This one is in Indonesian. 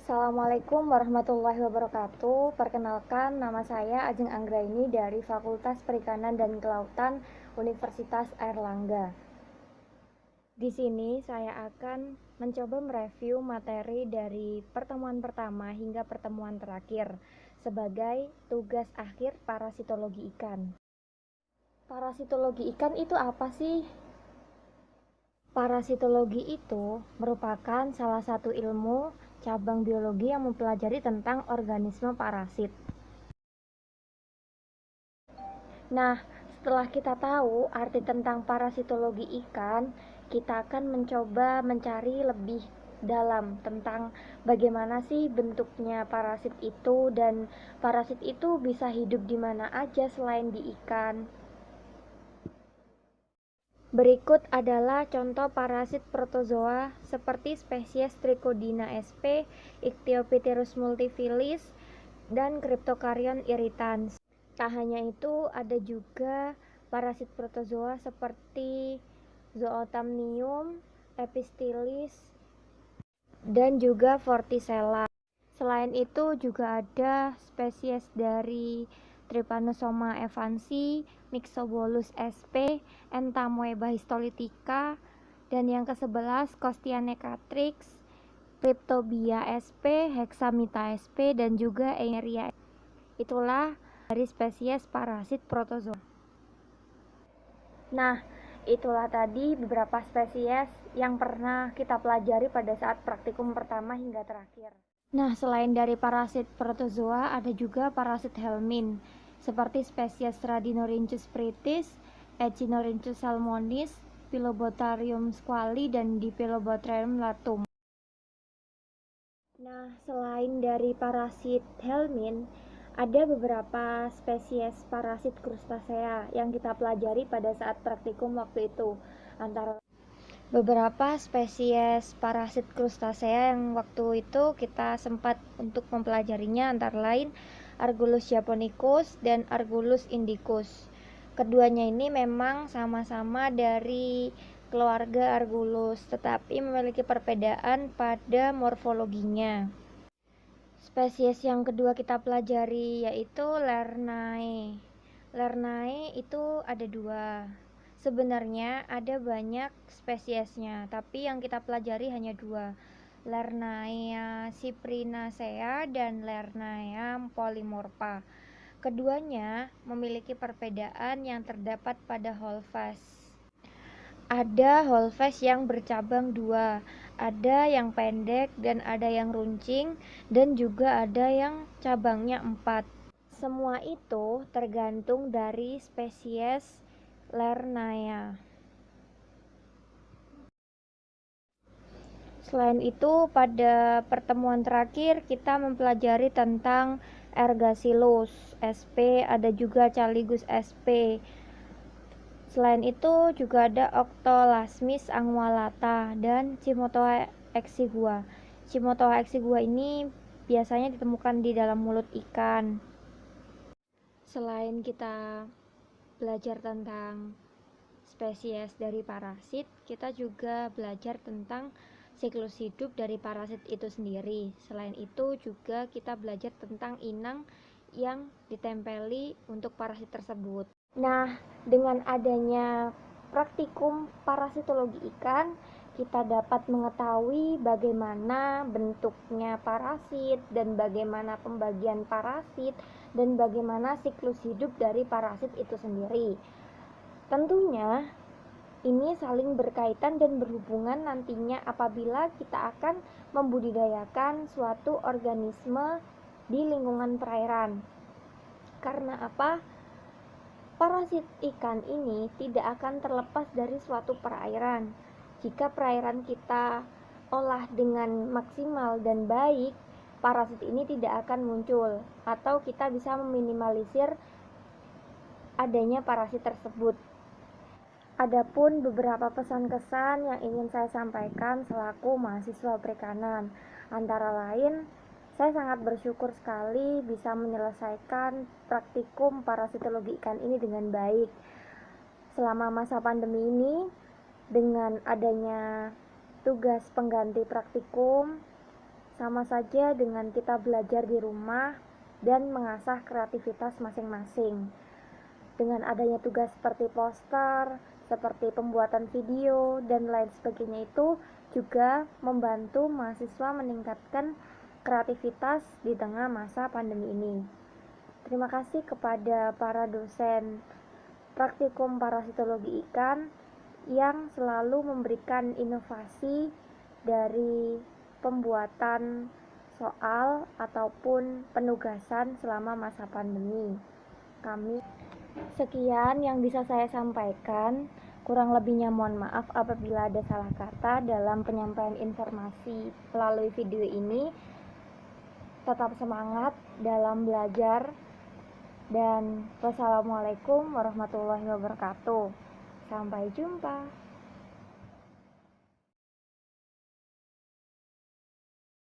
Assalamualaikum warahmatullahi wabarakatuh. Perkenalkan, nama saya Ajeng Anggraini dari Fakultas Perikanan dan Kelautan Universitas Airlangga. Di sini saya akan mencoba mereview materi dari pertemuan pertama hingga pertemuan terakhir sebagai tugas akhir parasitologi ikan. Parasitologi ikan itu apa sih? Parasitologi itu merupakan salah satu ilmu cabang biologi yang mempelajari tentang organisme parasit. Nah, setelah kita tahu arti tentang parasitologi ikan, kita akan mencoba mencari lebih dalam tentang bagaimana sih bentuknya parasit itu dan parasit itu bisa hidup di mana aja selain di ikan. Berikut adalah contoh parasit protozoa seperti spesies Trichodina sp, Ichthyopterus multifilis, dan Cryptocaryon irritans. Tak hanya itu, ada juga parasit protozoa seperti Zootamnium, Epistylis, dan juga Vorticella. Selain itu juga ada spesies dari Trypanosoma evansi, Myxobolus sp, Entamoeba histolytica, dan yang ke-11 Costianecatrix, Cryptobia sp, Hexamita sp, dan juga Eineria. Itulah dari spesies parasit protozoa. Nah, itulah tadi beberapa spesies yang pernah kita pelajari pada saat praktikum pertama hingga terakhir. Nah, selain dari parasit protozoa, ada juga parasit helmin, seperti spesies Radinorhynchus pritis, Echinurhynchus salmonis, Pilobotharium squali, dan Dipilobothrium latum. Nah, selain dari parasit helmin, ada beberapa spesies parasit krustasea yang kita pelajari pada saat praktikum waktu itu. Antara beberapa spesies parasit krustasea yang waktu itu kita sempat untuk mempelajarinya antara lain Argulus japonicus dan Argulus indicus. Keduanya ini memang sama-sama dari keluarga Argulus, tetapi memiliki perbedaan pada morfologinya. Spesies yang kedua kita pelajari yaitu Lernae. Lernae itu ada dua. Sebenarnya ada banyak spesiesnya, tapi yang kita pelajari hanya dua, Lernaea cyprinacea dan Lernaea polymorpha. Keduanya memiliki perbedaan yang terdapat pada hohlfas. Ada hohlfas yang bercabang dua, ada yang pendek dan ada yang runcing, dan juga ada yang cabangnya 4. Semua itu tergantung dari spesies Lernaea. Selain itu, pada pertemuan terakhir kita mempelajari tentang Ergacillus sp, ada juga Caligus sp. Selain itu juga ada Octolasmis anguallata dan Cimotoa exigua. Cimotoa exigua ini biasanya ditemukan di dalam mulut ikan. Selain kita belajar tentang spesies dari parasit, kita juga belajar tentang siklus hidup dari parasit itu sendiri. Selain itu juga kita belajar tentang inang yang ditempeli untuk parasit tersebut. Nah, dengan adanya praktikum parasitologi ikan, kita dapat mengetahui bagaimana bentuknya parasit dan bagaimana pembagian parasit dan bagaimana siklus hidup dari parasit itu sendiri. Tentunya ini saling berkaitan dan berhubungan nantinya apabila kita akan membudidayakan suatu organisme di lingkungan perairan. Karena apa? Parasit ikan ini tidak akan terlepas dari suatu perairan. Jika perairan kita olah dengan maksimal dan baik, parasit ini tidak akan muncul, atau kita bisa meminimalisir adanya parasit tersebut. Adapun beberapa pesan-kesan yang ingin saya sampaikan selaku mahasiswa perikanan, antara lain, saya sangat bersyukur sekali bisa menyelesaikan praktikum parasitologi ikan ini dengan baik. Selama masa pandemi ini, dengan adanya tugas pengganti praktikum, sama saja dengan kita belajar di rumah dan mengasah kreativitas masing-masing. Dengan adanya tugas seperti poster, seperti pembuatan video, dan lain sebagainya itu juga membantu mahasiswa meningkatkan kreativitas di tengah masa pandemi ini. Terima kasih kepada para dosen praktikum parasitologi ikan yang selalu memberikan inovasi dari pembuatan soal ataupun penugasan selama masa pandemi. Sekian yang bisa saya sampaikan. Kurang lebihnya mohon maaf apabila ada salah kata dalam penyampaian informasi melalui video ini. Tetap semangat dalam belajar dan wassalamualaikum warahmatullahi wabarakatuh. Sampai jumpa.